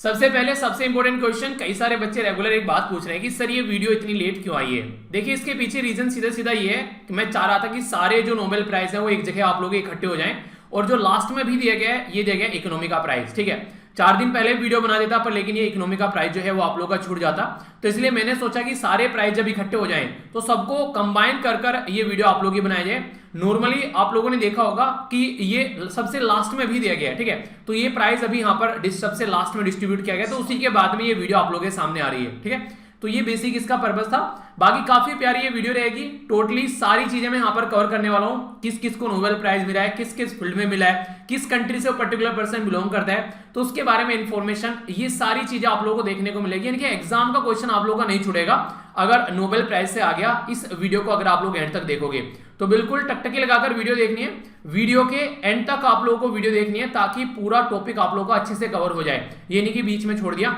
सबसे पहले सबसे इंपॉर्टेंट क्वेश्चन, कई सारे बच्चे रेगुलर एक बात पूछ रहे हैं कि सर ये वीडियो इतनी लेट क्यों आई है। देखिए इसके पीछे रीजन सीधा सीधा ये है कि मैं चाह रहा था कि सारे जो नोबेल प्राइज है वो एक जगह आप लोग इकट्ठे हो जाएं, और जो लास्ट में भी दिया गया है ये दिया गया इकोनॉमी का प्राइज। ठीक है, 4 दिन पहले वीडियो बना देता पर लेकिन ये इकोनॉमी का प्राइस जो है वो आप लोगों का छूट जाता, तो इसलिए मैंने सोचा कि सारे प्राइस जब इकट्ठे हो जाएं तो सबको कंबाइन कर कर ये वीडियो आप लोगों की बनाई जाए। नॉर्मली आप लोगों ने देखा होगा कि ये सबसे लास्ट में भी दिया गया है। ठीक है, तो ये प्राइस अभी यहाँ पर सबसे लास्ट में डिस्ट्रीब्यूट किया गया, तो उसी के बाद में ये वीडियो आप लोगों के सामने आ रही है। ठीक है, तो ये बेसिक इसका पर्पस था। बाकी काफी प्यारी ये वीडियो रहेगी, टोटली सारी चीजें मैं यहाँ पर कवर करने वाला हूँ, किस किस को नोबेल प्राइज मिला है, किस किस फील्ड में मिला है, किस कंट्री से वो पर्टिकुलर पर्सन बिलोंग करता है, तो उसके बारे में इंफॉर्मेशन, ये सारी चीजें आप लोगों को देखने को मिलेगी। यानी कि एग्जाम का क्वेश्चन आप लोगों का नहीं छूटेगा अगर नोबेल प्राइज से आ गया इस वीडियो को अगर आप लोग एंड तक देखोगे तो। बिल्कुल टकटकी लगाकर वीडियो देखनी है, वीडियो के एंड तक आप लोगों को वीडियो देखनी है ताकि पूरा टॉपिक आप लोगों का अच्छे से कवर हो जाए। ये नहीं कि बीच में छोड़ दिया,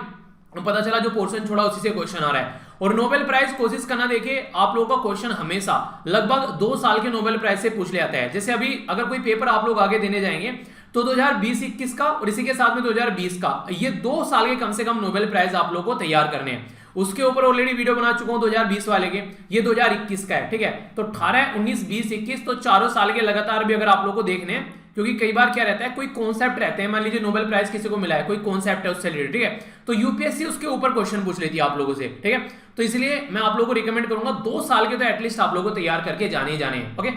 पता चला जो पोर्शन छोड़ा उसी से क्वेश्चन आ रहा है। और नोबेल प्राइज कोशिश करना, देखिए आप लोगों का क्वेश्चन हमेशा लगभग 2 साल के नोबेल प्राइज से पूछ लिया जाता है। जैसे अभी अगर कोई पेपर आप लोग आगे देने जाएंगे तो 2020-21 का और इसी के साथ में 2020 का, ये 2 साल के कम से कम नोबेल प्राइज आप लोगों को तैयार करने हैं। उसके ऊपर ऑलरेडी वीडियो बना चुका हूं 2020 वाले के, ये 2021 का है। ठीक है, तो 18, 19, 20, 21 तो 4 साल के लगातार भी अगर आप लोग को देखने हैं, क्योंकि कई बार क्या रहता है कोई कॉन्सेप्ट रहते हैं, मान लीजिए नोबेल प्राइज किसी को मिला है, कोई कॉन्सेप्ट है उससे रिलेटेड। ठीक है, तो यूपीएससी उसके ऊपर क्वेश्चन पूछ लेती है आप लोगों से। ठीक है, तो इसलिए मैं आप लोगों को रिकमेंड करूंगा 2 साल के तो एटलीस्ट आप लोगों को तैयार करके जाने ही जाने हैं। ओके,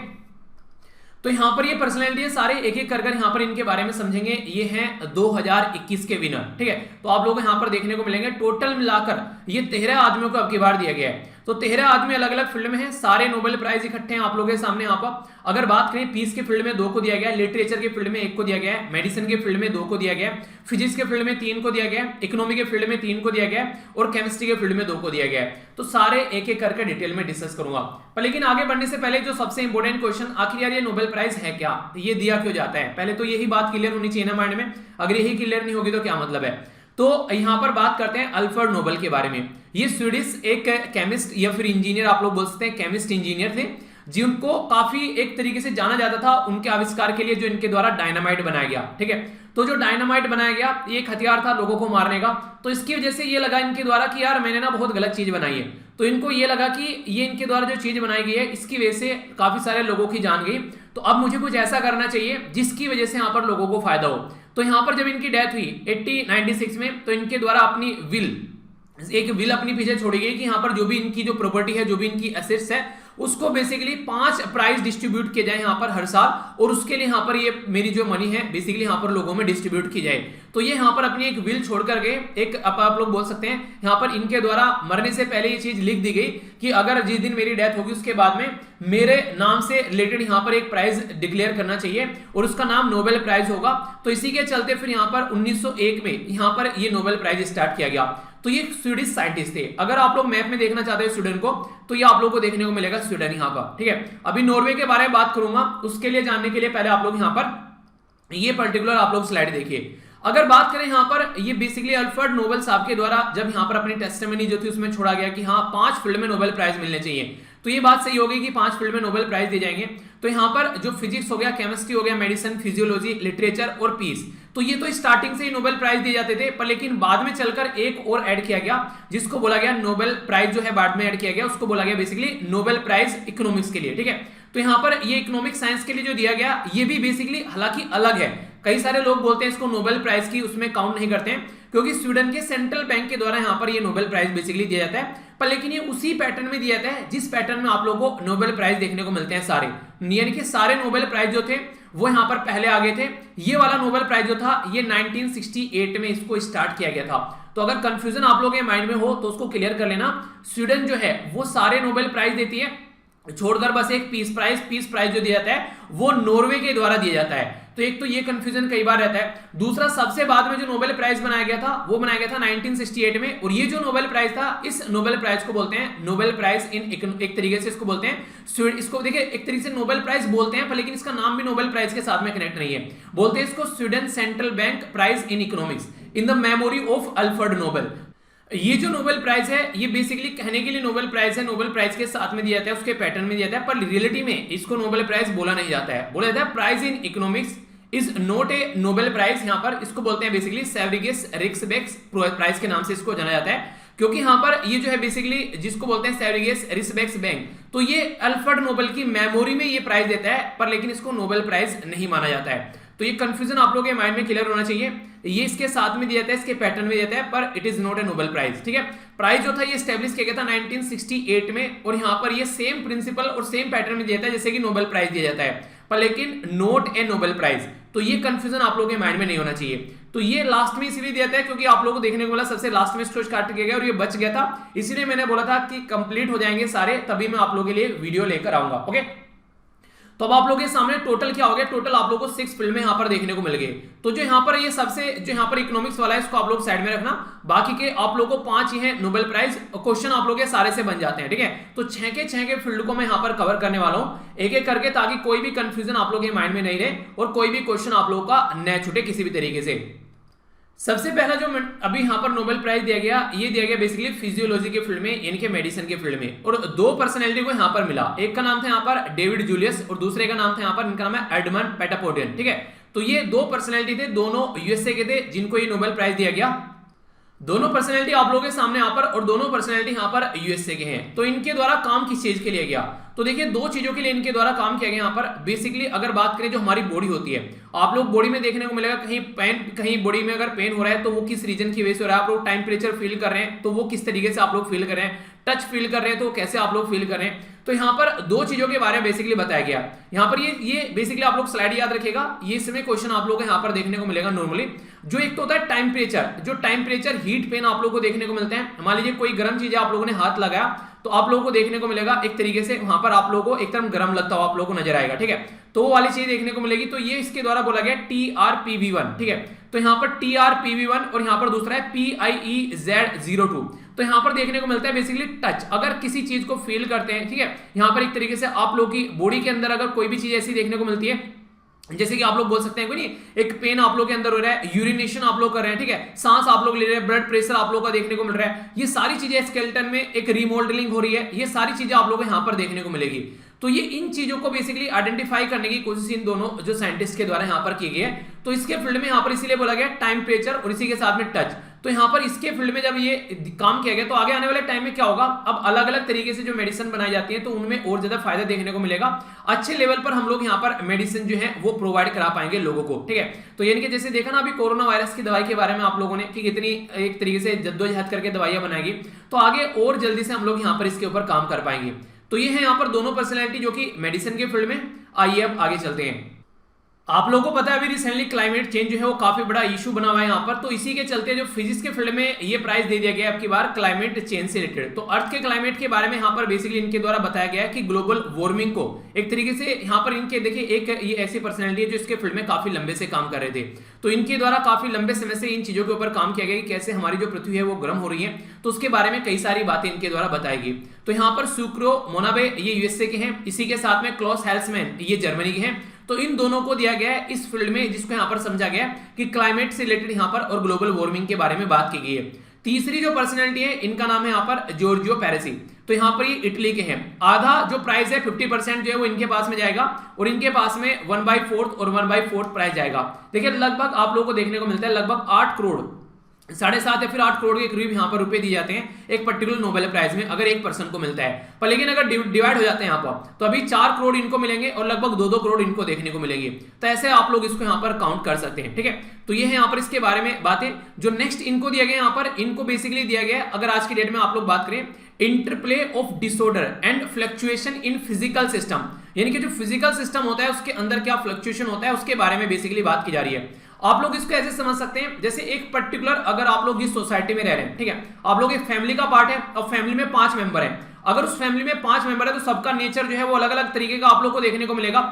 तो यहां पर ये पर्सनैलिटी है, सारे एक एक कर यहां पर इनके बारे में समझेंगे। ये हैं 2021 के विनर। ठीक है, तो आप लोगों को यहां पर देखने को मिलेंगे टोटल मिलाकर ये 13 आदमियों को अब की बार दिया गया है। तो 13 आदमी अलग अलग फील्ड में हैं, सारे नोबेल प्राइज इकट्ठे हैं आप लोगों के सामने। यहाँ पर अगर बात करें पीस के फील्ड में 2 को दिया गया है, लिटरेचर के फील्ड में 1 को दिया गया है, मेडिसिन के फील्ड में 2 को दिया गया है, फिजिक्स के फील्ड में 3 को दिया गया है, इकोनॉमी के फील्ड में 3 को दिया गया है और केमिस्ट्री के फील्ड में 2 को दिया गया है। तो सारे एक एक करके डिटेल में डिस्कस करूंगा। पर लेकिन आगे बढ़ने से पहले जो सबसे इंपॉर्टेंट क्वेश्चन, आखिर यार ये नोबेल प्राइज है क्या, ये दिया क्यों जाता है, पहले तो यही बात क्लियर होनी चाहिए ना माइंड में। अगर यही क्लियर नहीं होगी तो क्या मतलब है। तो यहां पर बात करते हैं अल्फ्रेड नोबेल के बारे में। ये स्वीडिश एक केमिस्ट या फिर इंजीनियर आप लोग बोल सकते हैं, केमिस्ट इंजीनियर थे, जिनको काफी एक तरीके से जाना जाता था उनके आविष्कार के लिए जो इनके द्वारा डायनामाइट बनाया गया। ठीक है, तो जो डायनामाइट बनाया गया ये एक हथियार था लोगों को मारने का। तो इसकी वजह से ये लगा इनके द्वारा कि यार मैंने ना बहुत गलत चीज बनाई है, तो इनको ये लगा कि ये इनके द्वारा जो चीज बनाई गई है इसकी वजह से काफी सारे लोगों की जान गई, तो अब मुझे कुछ ऐसा करना चाहिए जिसकी वजह से यहाँ पर लोगों को फायदा हो। तो यहाँ पर जब इनकी डेथ हुई 1896 में, तो इनके द्वारा अपनी एक विल अपनी पीछे छोड़ी गई कि यहाँ पर जो भी इनकी जो प्रॉपर्टी है, जो भी इनकी एसेट्स है, उसको बेसिकली 5 प्राइज डिस्ट्रीब्यूट किए जाए यहाँ पर हर साल, और उसके लिए यहाँ पर ये मेरी जो मनी है बेसिकली यहाँ पर लोगों में डिस्ट्रीब्यूट की जाए। तो ये यहाँ पर अपनी एक विल छोड़ करके एक आप लोग बोल सकते हैं यहाँ पर इनके द्वारा मरने से पहले ये चीज लिख दी गई कि अगर जिस दिन मेरी डेथ होगी उसके बाद में मेरे नाम से रिलेटेड यहाँ पर एक प्राइज डिक्लेयर करना चाहिए और उसका नाम नोबेल प्राइज होगा। तो इसी के चलते फिर यहाँ पर 1901 में यहाँ पर ये नोबेल प्राइज स्टार्ट किया गया। तो ये स्वीडिश साइंटिस्ट थे। अगर आप लोग मैप में देखना चाहते हैं स्वीडन को, तो ये आप लोग को देखने को मिलेगा स्वीडन यहाँ पर। ठीक है, अभी नॉर्वे के बारे में बात करूंगा, उसके लिए जानने के लिए पहले आप लोग यहाँ पर ये पर्टिकुलर आप लोग स्लाइड देखिए। अगर बात करें यहाँ पर, ये बेसिकली अल्फ्रेड नोबेल साहब के द्वारा जब यहाँ पर अपनी टेस्टिमनी जो थी उसमें छोड़ा गया कि हाँ 5 फील्ड में नोबेल प्राइज मिलने चाहिए, तो ये बात सही होगी कि 5 फील्ड में नोबेल प्राइज दिए जाएंगे। तो यहाँ पर जो फिजिक्स हो गया, केमिस्ट्री हो गया, मेडिसिन, फिजियोलॉजी, लिटरेचर और पीस, तो ये तो स्टार्टिंग से ही नोबेल प्राइज दिए जाते थे, पर लेकिन बाद में चलकर एक और ऐड किया गया जिसको बोला गया नोबेल प्राइज जो है बाद में ऐड किया गया, उसको बोला गया बेसिकली नोबेल प्राइज इकोनॉमिक्स के लिए। ठीक है, तो यहाँ पर ये इकोनॉमिक साइंस के लिए जो दिया गया ये भी बेसिकली हालांकि अलग है। कई सारे लोग बोलते हैं इसको नोबेल प्राइज की उसमें काउंट नहीं करते हैं, क्योंकि स्वीडन के सेंट्रल बैंक के द्वारा यहाँ पर ये नोबेल प्राइज बेसिकली दिया जाता है, पर लेकिन ये उसी पैटर्न में दिया जाता है जिस पैटर्न में आप लोगों को नोबेल प्राइज देखने को मिलते हैं सारे। यानी कि सारे नोबेल प्राइज जो थे वो यहाँ पर पहले आ गए थे। ये वाला नोबेल प्राइज जो था ये 1968 में इसको स्टार्ट किया गया था। तो अगर कंफ्यूजन आप लोगों के माइंड में हो तो उसको क्लियर कर लेना। स्वीडन जो है वो सारे नोबेल प्राइज देती है, छोड़कर बस एक पीस प्राइज जो दिया जाता है वो नॉर्वे के द्वारा दिया जाता है। तो एक तो ये कंफ्यूजन कई बार रहता है। दूसरा, सबसे बाद में जो नोबेल प्राइज बनाया गया था वो बनाया गया था 1968 में, और ये जो नोबेल प्राइज था इस नोबेल प्राइज को बोलते हैं नोबेल प्राइज इन एक तरीके से इसको बोलते हैं, इसको देखिए एक तरीके से नोबेल प्राइज बोलते हैं, पर लेकिन इसका नाम भी नोबेल प्राइज के साथ में कनेक्ट नहीं है। बोलते हैं इसको Sweden central bank prize in economics in the memory of Alfred Nobel. ये जो नोबेल प्राइज है ये बेसिकली कहने के लिए नोबेल प्राइज है, नोबेल प्राइज के साथ में दिया जाता है, उसके पैटर्न में दिया जाता है, पर रियलिटी में इसको नोबेल प्राइज बोला नहीं जाता है, बोला जाता है prize in economics is not a Nobel prize. यहां पर इसको बोलते हैं बेसिकली सेवरिगस रिक्सबेक प्राइज के नाम से इसको जाना जाता है, क्योंकि यहां पर ये जो है बेसिकली जिसको बोलते हैं सेवरिगस रिक्सबेक बैंक, तो ये अल्फ्रेड नोबेल की मेमोरी में ये प्राइज देता है, पर लेकिन इसको नोबेल प्राइज नहीं माना जाता है। तो ये कंफ्यूजन आप लोगों के माइंड में क्लियर होना चाहिए। ये इसके साथ में दिया जाता है, इसके पैटर्न में दिया जाता है, पर it is not a Nobel prize. ठीक है, प्राइज जो था ये एस्टेब्लिश किया गया था 1968 में, और यहां पर ये सेम प्रिंसिपल और सेम पैटर्न में दिया जाता है जैसे कि नोबेल प्राइज दिया जाता है, पर लेकिन नॉट ए नोबेल प्राइज। तो ये कंफ्यूजन आप लोगों के माइंड में नहीं होना चाहिए। तो ये लास्ट में इसलिए दिया था क्योंकि आप लोगों को देखने को मिला सबसे लास्ट में इसको काट किया गया और ये बच गया था, इसीलिए मैंने बोला था कि कंप्लीट हो जाएंगे सारे तभी मैं आप लोगों के लिए वीडियो लेकर आऊंगा। ओके, तो अब आप लोगों के सामने टोटल क्या हो गया, टोटल आप लोगों को 6 फिल्में यहां पर देखने को मिल गई। तो जो यहां पर ये सबसे जो यहां पर इकोनॉमिक्स वाला है इसको आप लोग साइड में रखना, बाकी के आप लोगों को 5 ही है नोबेल प्राइज। क्वेश्चन आप लोगों के सारे से बन जाते हैं। ठीक है, तो 6 के फील्ड को मैं यहां पर कवर करने वाला हूं एक एक करके, ताकि कोई भी कंफ्यूजन आप लोगों के माइंड में नहीं रहे और कोई भी क्वेश्चन आप लोगों का न छूटे किसी भी तरीके से। सबसे पहला जो अभी यहां पर नोबेल प्राइज दिया गया, ये दिया गया बेसिकली फिजियोलॉजी के फील्ड में, इनके मेडिसिन के फील्ड में, और 2 पर्सनैलिटी को यहां पर मिला। एक का नाम था यहां पर डेविड जूलियस और दूसरे का नाम था यहां पर, इनका नाम है एडमंड पेटापोडियन। ठीक है, तो ये 2 पर्सनैलिटी थे, दोनों यूएसए के थे जिनको ये नोबेल प्राइज दिया गया। दोनों पर्सनैलिटी आप लोगों के सामने यहां पर, और दोनों पर्सनैलिटी यहां पर यूएसए के हैं। तो इनके द्वारा काम किस चीज के लिए गया, तो देखिए 2 चीजों के लिए इनके द्वारा काम किया गया यहां पर। बेसिकली अगर बात करें जो हमारी बॉडी होती है, आप लोग बॉडी में देखने को मिलेगा कहीं बॉडी में अगर पेन हो रहा है तो वो किस रीजन की वजह से हो रहा है, आप लोग टेम्परेचर फील कर रहे हैं तो वो किस तरीके से आप लोग फील कर रहे हैं, टच फील कर रहे हैं तो कैसे आप लोग फील कर रहे हैं। तो यहाँ पर 2 चीजों के बारे में बेसिकली बताया गया। यहाँ पर ये बेसिकली आप लोग स्लाइड याद रखेगा, ये इसमें क्वेश्चन आप लोगों को यहाँ पर देखने को मिलेगा नॉर्मली। जो एक तो होता है टेम्परेचर, जो टेम्परेचर हीट पेन आप लोगों को देखने को मिलते हैं। मान लीजिए कोई गर्म चीज आप लोगों ने हाथ लगाया तो आप लोगों को देखने को मिलेगा एक तरीके से वहां पर आप लोगों को एकदम गर्म लगता हुआ आप लोगों को नजर आएगा। ठीक है, तो वो वाली चीज देखने को मिलेगी। तो ये इसके द्वारा बोला गया TRPV1। ठीक है, तो यहाँ पर TRPV1 और यहाँ पर दूसरा है PIEZ02। तो यहाँ पर देखने को मिलता है बेसिकली टच, अगर किसी चीज को फील करते हैं। ठीक है, यहाँ पर एक तरीके से आप लोगों की बॉडी के अंदर अगर कोई भी चीज ऐसी देखने को मिलती है, जैसे कि आप लोग बोल सकते हैं कोई नहीं, एक पेन आप लोग के अंदर हो रहा है, यूरिनेशन आप लोग कर रहे हैं, ठीक है, सांस आप लोग ले रहे हैं, ब्लड प्रेशर आप लोग का देखने को मिल रहा है, ये सारी चीजें स्केलेटन में एक रिमॉडलिंग हो रही है, ये सारी चीजें आप लोगों को यहाँ पर देखने को मिलेगी। तो ये इन चीजों को बेसिकली आइडेंटिफाई करने की कोशिश इन दोनों जो साइंटिस्ट के द्वारा यहाँ पर की गई है। तो इसके फील्ड में यहाँ पर इसीलिए बोला गया टेम्परेचर और इसी के साथ में टच। तो यहाँ पर इसके फील्ड में जब ये काम किया गया तो आगे आने वाले टाइम में क्या होगा, अब अलग अलग तरीके से जो मेडिसिन बनाई जाती है तो उनमें और ज्यादा फायदा देखने को मिलेगा। अच्छे लेवल पर हम लोग यहाँ पर मेडिसिन जो है वो प्रोवाइड करा पाएंगे लोगों को। ठीक है, तो यानी कि जैसे देखा ना अभी कोरोना वायरस की दवाई के बारे में आप लोगों ने कि कितनी एक तरीके से जद्दोजहद करके दवाइयां बनाएगी, तो आगे और जल्दी से हम लोग यहाँ पर इसके ऊपर काम कर पाएंगे। तो ये है यहाँ पर दोनों पर्सनैलिटी जो कि मेडिसिन के फील्ड में। आइए अब आगे चलते हैं। आप लोगों को पता है अभी रिसेंटली क्लाइमेट चेंज जो है वो काफी बड़ा इशू बना हुआ है यहाँ पर, तो इसी के चलते जो फिजिक्स के फील्ड में ये प्राइज दे दिया गया है आपकी बार क्लाइमेट चेंज से रिलेटेड। तो अर्थ के क्लाइमेट के बारे में यहाँ पर बेसिकली इनके द्वारा बताया गया है कि ग्लोबल वार्मिंग को एक तरीके से यहाँ पर इनके देखिए एक ये ऐसी पर्सनैलिटी है जो इसके फील्ड में काफी लंबे से काम कर रहे थे, तो इनके द्वारा काफी लंबे समय से इन चीजों के ऊपर काम किया गया कि कैसे हमारी जो पृथ्वी है वो गर्म हो रही है, तो उसके बारे में कई सारी बातें इनके द्वारा बताएगी। तो यहाँ पर सुक्रो मोनाबे ये यूएसए के हैं, इसी के साथ में क्लॉस हेल्समैन ये जर्मनी के हैं। तो इन दोनों को दिया गया है इस फील्ड में जिसको यहाँ पर समझा गया कि क्लाइमेट से रिलेटेड यहाँ पर और ग्लोबल वार्मिंग के बारे में बात की गई है। तीसरी जो पर्सनैलिटी है इनका नाम है यहाँ पर जॉर्जियो पेरेसी। तो यहाँ पर ये इटली के हैं। आधा जो प्राइस है 50% जो है वो इनके पास में जाएगा और इनके पास में 1/4 और 1/4 प्राइस जाएगा। देखिए लगभग आप लोगों को देखने को मिलता है लगभग 8 करोड़ 7.5 या फिर 8 करोड़ के करीब यहाँ पर रुपए दिए जाते हैं एक पर्टिकुलर नोबेल प्राइज में अगर एक पर्सन को मिलता है। पर लेकिन अगर डिवाइड हो जाते हैं यहाँ पर तो अभी 4 करोड़ इनको मिलेंगे और लगभग 2-2 करोड़ इनको देखने को मिलेगी। तो ऐसे आप लोग इसको यहाँ पर काउंट कर सकते हैं। ठीक है, तो ये है यहाँ पर इसके बारे में बातें। जो नेक्स्ट इनको दिया गया यहाँ पर, इनको बेसिकली दिया गया अगर आज की डेट में आप लोग बात करें interplay of disorder and fluctuation in physical system, यानी कि जो फिजिकल सिस्टम होता है उसके अंदर क्या फ्लक्चुएशन होता है उसके बारे में बेसिकली बात की जा रही है। आप लोग इसको ऐसे समझ सकते हैं जैसे एक पर्टिकुलर अगर आप लोग इस सोसाइटी में रह रहे हैं, ठीक है, आप लोग एक फैमिली का पार्ट है और फैमिली में 5 मेंबर हैं। अगर उस फैमिली में 5 मेंबर है तो सबका नेचर जो है वो अलग अलग तरीके का आप लोग को देखने को मिलेगा।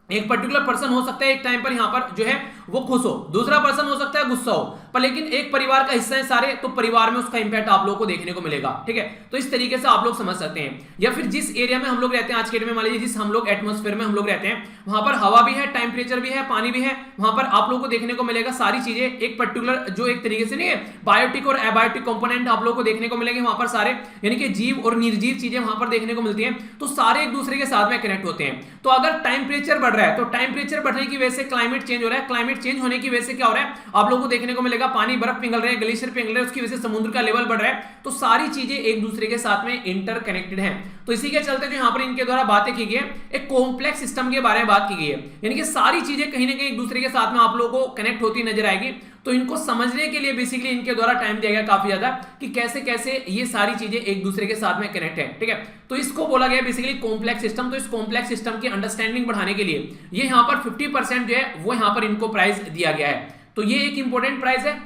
एक पर्टिकुलर पर्सन हो सकता है एक टाइम पर यहाँ पर जो है वो खुश हो, दूसरा पर्सन हो सकता है गुस्सा हो, पर लेकिन एक परिवार का हिस्सा है सारे, तो परिवार में उसका इंपैक्ट आप लोगों को देखने को मिलेगा। ठीक है, तो इस तरीके से आप लोग समझ सकते हैं। या फिर जिस एरिया में हम लोग रहते हैं आज के डेट में, मान लीजिए जिस हम लोग एटमॉस्फेयर में हम लोग रहते हैं, वहां पर हवा भी है, टेम्परेचर भी है, पानी भी है, वहां पर आप लोगों को देखने को मिलेगा सारी चीजें एक पर्टिकुलर जो एक तरीके से नहीं है, बायोटिक और एबायोटिक कंपोनेंट आप लोगों को देखने को मिलेंगे वहां पर सारे, यानी कि जीव और निर्जीव चीजें वहां पर देखने को मिलती हैं। तो सारे एक दूसरे के साथ में कनेक्ट होते हैं। तो अगर टेम्परेचर बढ़ रहा है तो टेम्परेचर बढ़ने की वजह से क्लाइमेट चेंज हो रहा है, क्लाइमेट चेंज होने की वजह से क्या हो रहा है, आप लोगों को देखने को मिलेगा पानी बर्फ पिघल रहे हैं, ग्लेशियर पिघल रहे हैं, उसकी वजह से समुद्र का लेवल बढ़ रहा है। तो सारी चीजें एक दूसरे के साथ में इंटरकनेक्टेड हैं। तो इसी के चलते जो यहां पर इनके द्वारा बातें की गई है, एक कॉम्प्लेक्स सिस्टम के बारे में बात की गई है, यानी कि सारी चीजें कहीं ना कहीं एक दूसरे के साथ में आप लोगों को कनेक्ट होती नजर आएगी। तो इनको समझने के लिए बेसिकली इनके द्वारा टाइम दिया गया काफी ज्यादा, कि कैसे कैसे ये सारी चीजें एक दूसरे के साथ में कनेक्ट है। ठीक है, तो इसको बोला गया बेसिकली कॉम्प्लेक्स सिस्टम। तो इस कॉम्प्लेक्स सिस्टम की अंडरस्टैंडिंग बढ़ाने के लिए ये यहां पर 50% जो है वो यहां पर इनको प्राइज दिया गया है। तो ये एक इंपॉर्टेंट प्राइज है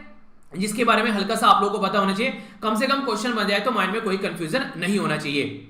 जिसके बारे में हल्का सा आप लोगों को पता होना चाहिए, कम से कम क्वेश्चन बन जाए तो माइंड में कोई कंफ्यूजन नहीं होना चाहिए।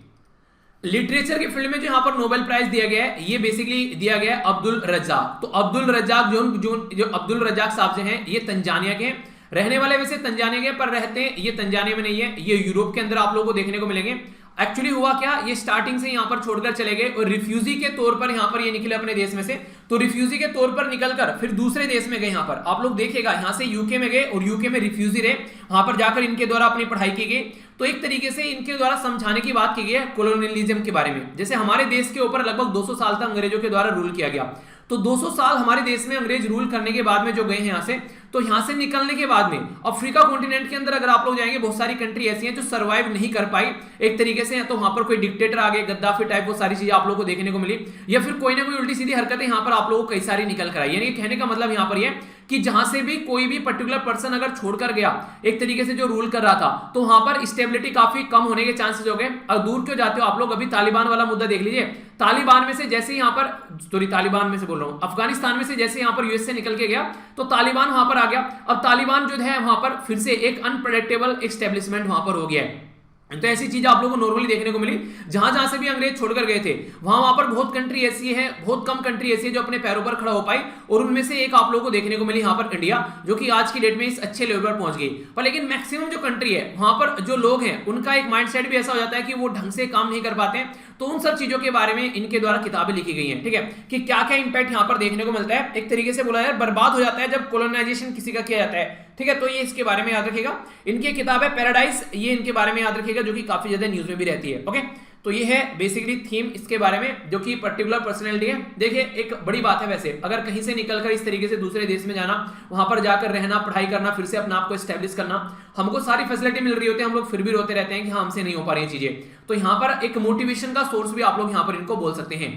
लिटरेचर के फील्ड में जो यहाँ पर नोबेल प्राइज दिया गया है, ये बेसिकली दिया गया है अब्दुल रज्जाक। तो अब्दुल रज्जाक जो अब्दुल रज्जाक साहब जो हैं, ये तंजानिया के हैं, रहने वाले वैसे तंजानिया के, पर रहते हैं ये तंजानिया में नहीं है, ये यूरोप के अंदर आप लोगों को देखने को मिलेंगे। एक्चुअली हुआ क्या, ये स्टार्टिंग से यहाँ पर छोड़कर चले गए और रिफ्यूजी के तौर पर यहाँ पर ये निकले अपने देश में से। तो रिफ्यूजी के तौर पर निकलकर फिर दूसरे देश में गए। यहाँ पर आप लोग देखिएगा, यहाँ से यूके में गए और यूके में रिफ्यूजी रहे, वहां पर जाकर इनके द्वारा अपनी पढ़ाई की गई। तो एक तरीके से इनके द्वारा समझाने की बात की गई है कॉलोनियलिज्म के बारे में। जैसे हमारे देश के ऊपर लगभग 200 साल तक अंग्रेजों के द्वारा रूल किया गया, तो 200 साल हमारे देश में अंग्रेज रूल करने के बाद में जो गए हैं यहाँ से, तो यहां से निकलने के बाद में अफ्रीका कॉन्टिनेंट के अंदर अगर आप लोग जाएंगे, बहुत सारी कंट्री ऐसी हैं जो सरवाइव नहीं कर पाई एक तरीके से। तो वहां पर कोई डिक्टेटर आ गए, गद्दाफी टाइप, वो सारी चीजें आप लोगों को देखने को मिली, या फिर कोई ना कोई उल्टी सीधी हरकतें यहाँ पर आप लोगों को कई सारी निकल कर आई। यानी कहने का मतलब यहाँ पर यह कि जहां से भी कोई भी पर्टिकुलर पर्सन अगर छोड़कर गया एक तरीके से जो रूल कर रहा था, तो वहां पर स्टेबिलिटी काफी कम होने के चांसेस हो गए। और दूर क्यों जाते हो आप लोग, अभी तालिबान वाला मुद्दा देख लीजिए। तालिबान में से जैसे यहाँ पर, सॉरी तालिबान में से बोल रहा हूं, अफगानिस्तान में से जैसे यहाँ पर यूएस से निकल के गया, तो तालिबान वहां पर आ गया। अब तालिबान जो है वहां पर फिर से एक अनप्रेडिक्टेबल एस्टेब्लिशमेंट वहां पर हो गया है। तो ऐसी चीजें आप लोगों को नॉर्मली देखने को मिली, जहां जहां से भी अंग्रेज छोड़कर गए थे, वहां पर बहुत कंट्री ऐसी है, बहुत कम कंट्री ऐसी है जो अपने पैरों पर खड़ा हो पाई, और उनमें से एक आप लोगों को देखने को मिली यहाँ पर इंडिया, जो कि आज की डेट में इस अच्छे लेवल पर पहुंच गई। पर लेकिन मैक्सिमम जो कंट्री है वहां पर जो लोग हैं उनका एक माइंडसेट भी ऐसा हो जाता है कि वो ढंग से काम नहीं कर पाते हैं। तो उन सब चीजों के बारे में इनके द्वारा किताबें लिखी गई हैं। ठीक है, कि क्या क्या इंपैक्ट यहाँ पर देखने को मिलता है। एक तरीके से बोला जाए बर्बाद हो जाता है जब कॉलोनाइजेशन किसी का किया जाता है। ठीक है, तो ये इसके बारे में याद रखिएगा। इनकी किताब है पैराडाइज, ये इनके बारे में याद रखिएगा, जो कि काफी ज्यादा न्यूज में भी रहती है। ओके, तो ये है बेसिकली थीम इसके बारे में, जो कि पर्टिकुलर पर्सनैलिटी है। देखिए एक बड़ी बात है वैसे, अगर कहीं से निकलकर इस तरीके से दूसरे देश में जाना, वहां पर जाकर रहना, पढ़ाई करना, फिर से अपना आप को एस्टेब्लिश करना, हमको सारी फैसिलिटी मिल रही होती है, हम लोग फिर भी रोते रहते हैं कि हाँ हमसे नहीं हो पा रही है चीजें। तो यहाँ पर एक मोटिवेशन का सोर्स भी आप लोग यहाँ पर इनको बोल सकते हैं।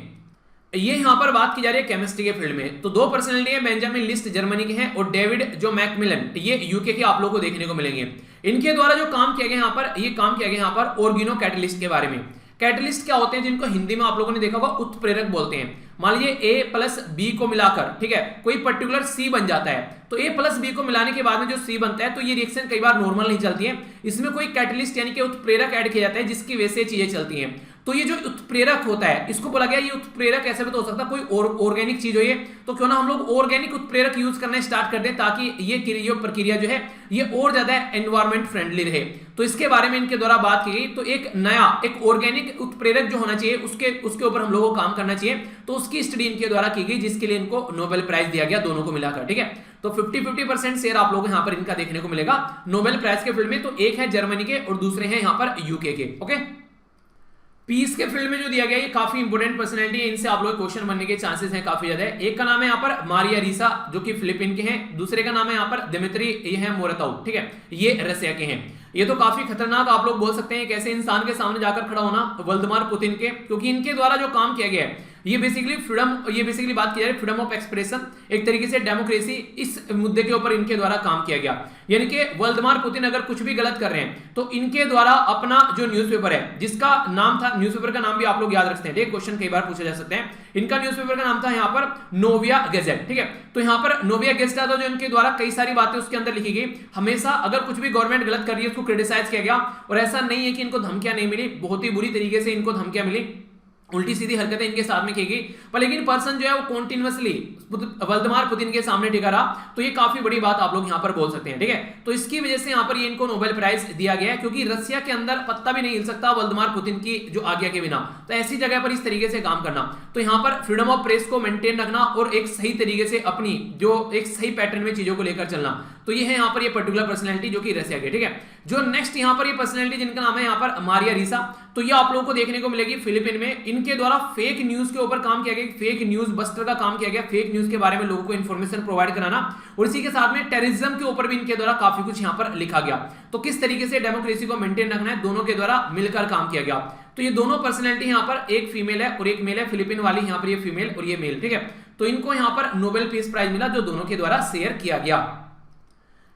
ये यहां पर बात की जा रही है केमिस्ट्री के फील्ड में। तो दो पर्सनैलिटी है, बेंजामिन लिस्ट जर्मनी के हैं और डेविड जो मैकमिलन ये यूके के आप लोगों को देखने को मिलेंगे। इनके द्वारा जो काम किया गया यहाँ पर, ये काम किया गया यहाँ पर ऑर्गेनो कैटलिस्ट के बारे में। कैटलिस्ट क्या होते हैं, जिनको हिंदी में आप लोगों ने देखा होगा उत्प्रेरक बोलते हैं। मान लीजिए A प्लस B को मिलाकर, ठीक है, कोई पर्टिकुलर C बन जाता है, तो A प्लस B को मिलाने के बाद में जो C बनता है, तो ये रिएक्शन कई बार नॉर्मल नहीं चलती है, इसमें कोई कैटलिस्ट यानी कि उत्प्रेरक ऐड किया जाता है, जिसकी वजह से चीजें चलती हैं। तो ये जो उत्प्रेरक होता है, इसको बोला गया ये उत्प्रेरक ऐसे भी तो हो सकता है कोई ऑर्गेनिक चीज हो ये, तो क्यों ना हम लोग ऑर्गेनिक उत्प्रेरक यूज करना स्टार्ट कर दें, ताकि ये प्रक्रिया जो है ये और ज्यादा एनवायरमेंट फ्रेंडली रहे। तो इसके बारे में इनके द्वारा बात की गई। तो एक नया एक ऑर्गेनिक उत्प्रेरक जो होना चाहिए, उसके ऊपर हम लोगों को काम करना चाहिए। तो उसकी स्टडी इनके द्वारा की गई, जिसके लिए इनको नोबेल प्राइज दिया गया, दोनों को मिलाकर। ठीक है, तो 50-50% शेयर आप लोग यहाँ पर इनका देखने को मिलेगा नोबेल प्राइज के फील्ड में। तो एक है जर्मनी के और दूसरे हैं यहाँ पर यूके के। ओके, पीस के फील्ड में जो दिया गया ये काफी इंपोर्टेंट पर्सनैलिटी है, इनसे आप लोग क्वेश्चन बनने के चांसेस हैं काफी ज्यादा है। एक का नाम है यहाँ पर मारिया रीसा, जो कि फिलीपीन के हैं। दूसरे का नाम है यहाँ पर दिमित्री, ये है मोरताउ। ठीक है, ये रसिया के हैं। ये तो काफी खतरनाक आप लोग बोल सकते हैं, कैसे इंसान के सामने जाकर खड़ा होना, व्लादिमीर पुतिन के, क्योंकि इनके द्वारा जो काम किया गया है ये बेसिकली बात की जा रही है फ्रीडम ऑफ एक्सप्रेशन, एक तरीके से डेमोक्रेसी, इस मुद्दे के ऊपर इनके द्वारा काम किया गया। यानी कि व्लादिमीर पुतिन अगर कुछ भी गलत कर रहे हैं, तो इनके द्वारा अपना जो न्यूज़पेपर है, जिसका नाम था, न्यूज़पेपर का नाम भी आप लोग याद रखते हैं, ठीक, क्वेश्चन कई बार पूछे जा सकते हैं। इनका न्यूज़पेपर का नाम था यहाँ पर नोविया गेजेट। ठीक है, तो यहाँ पर नोविया गेजेट था, जो इनके द्वारा कई सारी बातें उसके अंदर लिखी गई। हमेशा अगर कुछ भी गवर्नमेंट गलत कर रही है उसको क्रिटिसाइज किया गया, और ऐसा नहीं है कि इनको धमकियां नहीं मिली, बहुत ही बुरी तरीके से इनको धमकियां मिली। उल्टी सीधी हरकतें इनके साथ में की गई, पर लेकिन पर्सन जो है वो कॉन्टिन्यूअसली व्लादिमीर पुतिन के सामने टिका रहा, तो ये काफी बड़ी बात आप लोग यहाँ पर बोल सकते हैं, ठीक है। तो इसकी वजह से यहाँ पर ये इनको नोबेल प्राइज दिया गया है, क्योंकि रसिया के अंदर पत्ता भी नहीं हिल सकता व्लादिमीर पुतिन की जो आज्ञा के बिना, तो ऐसी जगह पर इस तरीके से काम करना, तो यहाँ पर फ्रीडम ऑफ प्रेस को मेंटेन रखना और एक सही तरीके से अपनी जो एक सही पैटर्न में चीजों को लेकर चलना, तो ये है यहाँ पर ये पर्टिकुलर पर्सनैलिटी जो कि रसिया की, ठीक है। जो नेक्स्ट यहाँ पर ये पर्सनैलिटी जिनका नाम है यहाँ पर मारिया रिसा, तो ये आप लोगों को देखने को मिलेगी फिलीपीन में। इनके द्वारा फेक न्यूज के ऊपर काम किया गया, फेक न्यूज बस्टर का काम किया गया, फेक न्यूज के बारे में लोगों को इंफॉर्मेशन प्रोवाइड कराना, और इसी के साथ में टेररिज्म के ऊपर भी इनके द्वारा काफी कुछ यहाँ पर लिखा गया। तो किस तरीके से डेमोक्रेसी को मेंटेन रखना है, दोनों के द्वारा मिलकर काम किया गया। तो ये दोनों पर्सनैलिटी यहाँ पर, एक फीमेल है और एक मेल है, फिलीपीन वाली यहाँ पर ये फीमेल और ये मेल, ठीक है। तो इनको यहाँ पर नोबेल पीस प्राइज मिला जो दोनों के द्वारा शेयर किया गया।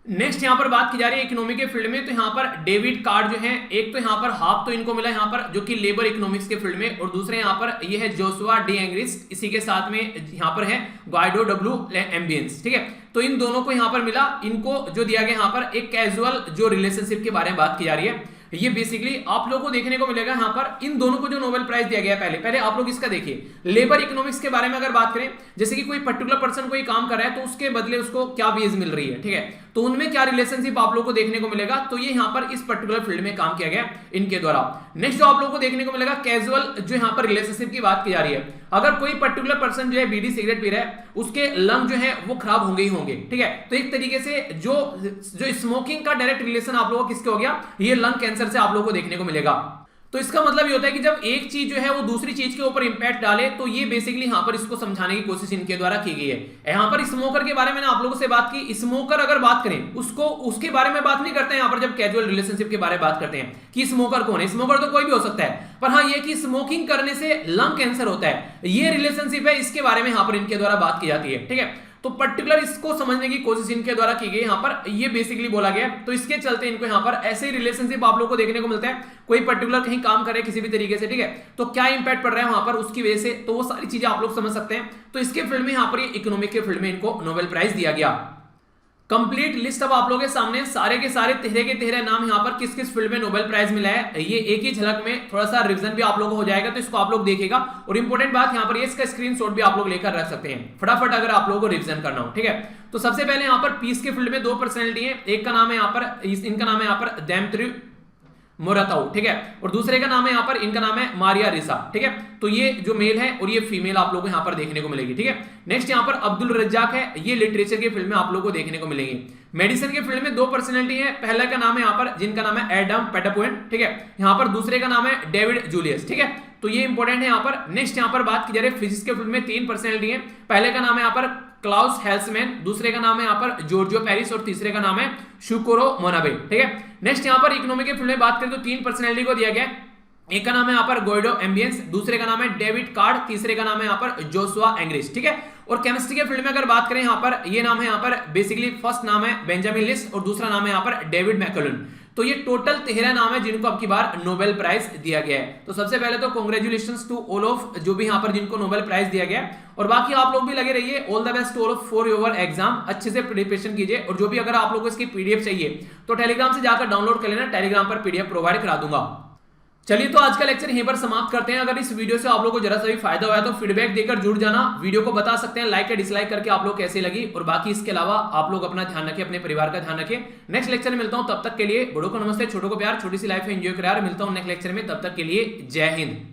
नेक्स्ट यहाँ पर बात की जा रही है इकोनॉमी के फील्ड में, तो यहाँ पर डेविड कार्ड जो है, एक तो यहाँ पर हाफ तो इनको मिला यहाँ पर जो कि लेबर इकोनॉमिक्स के फील्ड में, और दूसरे यहाँ पर ये है जोशुआ डी एंग्रिस, इसी के साथ में यहाँ पर है गाइडो डब्ल्यू एम्बियंस, ठीक है। तो इन दोनों को यहाँ पर मिला, इनको जो दिया गया यहाँ पर एक कैजुअल जो रिलेशनशिप के बारे में बात की जा रही है। ये बेसिकली आप लोगों को देखने को मिलेगा यहाँ पर इन दोनों को जो नोबेल प्राइज दिया गया है, पहले आप लोग इसका देखिए, लेबर इकोनॉमिक्स के बारे में अगर बात करें, जैसे कि कोई पर्टिकुलर पर्सन कोई काम कर रहा है तो उसके बदले उसको क्या वेज मिल रही है, ठीक है, तो उनमें क्या रिलेशनशिप आप लोगों को देखने को मिलेगा, तो ये यहाँ पर इस पर्टिकुलर फील्ड में काम किया गया इनके द्वारा। नेक्स्ट जो आप लोगों को देखने को मिलेगा कैजुअल जो यहाँ पर रिलेशनशिप की बात की जा रही है, अगर कोई पर्टिकुलर पर्सन जो है बीड़ी सिगरेट पी रहा है, उसके लंग जो है वो खराब होंगे ही होंगे, ठीक है। तो एक तरीके से जो स्मोकिंग का डायरेक्ट रिलेशन आप लोगों को किसके हो गया, ये लंग कैंसर से आप लोगों को देखने को मिलेगा। तो इसका मतलब ये होता है कि जब एक चीज जो है वो दूसरी चीज के ऊपर इंपैक्ट डाले, तो ये बेसिकली यहाँ पर इसको समझाने की कोशिश इनके द्वारा की गई है। यहाँ पर स्मोकर के बारे में आप लोगों से बात की, स्मोकर अगर बात करें उसको उसके बारे में बात नहीं करते हैं यहाँ पर, जब कैजुअल रिलेशनशिप के बारे में बात करते हैं कि स्मोकर कौन है, स्मोकर तो कोई भी हो सकता है, पर हाँ ये कि स्मोकिंग करने से लंग कैंसर होता है, ये रिलेशनशिप है, इसके बारे में यहाँ पर इनके द्वारा बात की जाती है, ठीक है। तो पर्टिकुलर इसको समझने की कोशिश इनके द्वारा की गई, यहाँ पर ये बेसिकली बोला गया। तो इसके चलते इनको यहाँ पर ऐसे ही रिलेशनशिप आप लोगों को देखने को मिलता है, कोई पर्टिकुलर कहीं काम करे किसी भी तरीके से, ठीक है, तो क्या इंपैक्ट पड़ रहा है वहां पर उसकी वजह से, तो वो सारी चीजें आप लोग समझ सकते हैं। तो इसके फील्ड में यहाँ पर इकोनॉमिक के फील्ड में इनको नोबेल प्राइज दिया गया। कंप्लीट लिस्ट अब आप लोगों के सामने, सारे के सारे तेहरे के तेहरे नाम यहाँ पर किस किस फील्ड में नोबेल प्राइज मिला है, ये एक ही झलक में थोड़ा सा रिवीजन भी आप लोगों को हो जाएगा, तो इसको आप लोग देखिएगा। और इंपॉर्टेंट बात यहाँ पर ये इसका स्क्रीनशॉट भी आप लोग लेकर रख सकते हैं फटाफट अगर आप लोगों को रिवीजन करना हो, ठीक है। तो सबसे पहले यहाँ पर पीस के फील्ड में दो पर्सनैलिटी है, एक का नाम है यहाँ पर, इनका नाम है यहाँ पर देमत्रिव मोराताऊ, ठीक है, और दूसरे का नाम है यहाँ पर, इनका नाम है मारिया रिसा, ठीक है। तो ये जो मेल है और ये फीमेल आप लोगों को यहाँ पर देखने को मिलेगी, ठीक है। नेक्स्ट यहाँ पर अब्दुल रज्जाक है, ये लिटरेचर के फील्ड में आप लोगों को देखने को मिलेंगे। मेडिसिन के फील्ड में दो पर्सनैलिटी है, पहला का नाम है यहाँ पर जिनका नाम है एडम पेटापोइन, ठीक है, यहाँ पर दूसरे का नाम है डेविड जूलियस, ठीक है। तो ये इंपॉर्टेंट है यहाँ पर। नेक्स्ट यहाँ पर बात की जा रही है फिजिक्स के फील्ड में तीन पर्सनैलिटी है, पहले का नाम है यहाँ पर क्लाउस हेल्समैन, दूसरे का नाम है यहाँ पर जॉर्जियो पेरिस और तीसरे का नाम है शुकोरो मोनाबे, ठीक है। नेक्स्ट यहाँ पर इकोनॉमी के फील्ड में बात करें तो तीन पर्सनैलिटी को दिया गया, एक का नाम है यहाँ पर गोइडो एम्बियंस, दूसरे का नाम है डेविड कार्ड, तीसरे का नाम है यहाँ पर जोशुआ एंग्रिस, ठीक है। और केमिस्ट्री के फील्ड में अगर बात करें यहाँ पर, ये नाम है यहाँ पर बेसिकली फर्स्ट नाम है बेंजामिन लिस्ट और दूसरा नाम है यहाँ पर डेविड मैकलुन। तो ये टोटल 13 नाम है जिनको अब की बार नोबेल प्राइज दिया गया है। तो सबसे पहले तो कांग्रेचुलेशंस टू ऑल ऑफ जो भी यहाँ पर जिनको नोबेल प्राइज दिया गया है, और बाकी आप लोग भी लगे रहिए, all the best all of for your exam, अच्छे से प्रिपरेशन कीजिए। और जो भी अगर आप लोगों को इसकी पीडीएफ चाहिए तो टेलीग्राम से जाकर डाउनलोड कर लेना, टेलीग्राम पर पीडीएफ प्रोवाइड करा दूंगा। चलिए तो आज का लेक्चर यहीं पर समाप्त करते हैं। अगर इस वीडियो से आप लोगों को जरा सा भी फायदा हुआ है तो फीडबैक देकर जुड़ जाना, वीडियो को बता सकते हैं लाइक या डिसलाइक करके आप लोग कैसे लगी। और बाकी इसके अलावा आप लोग अपना ध्यान रखें, अपने परिवार का ध्यान रखें। नेक्स्ट लेक्चर में मिलता हूं, तब तक के लिए बड़ों को नमस्ते, छोटों को प्यार, छोटी सी लाइफ एंजॉय करा। मिलता हूं नेक्स्ट लेक्चर में, तब तक के लिए जय हिंद।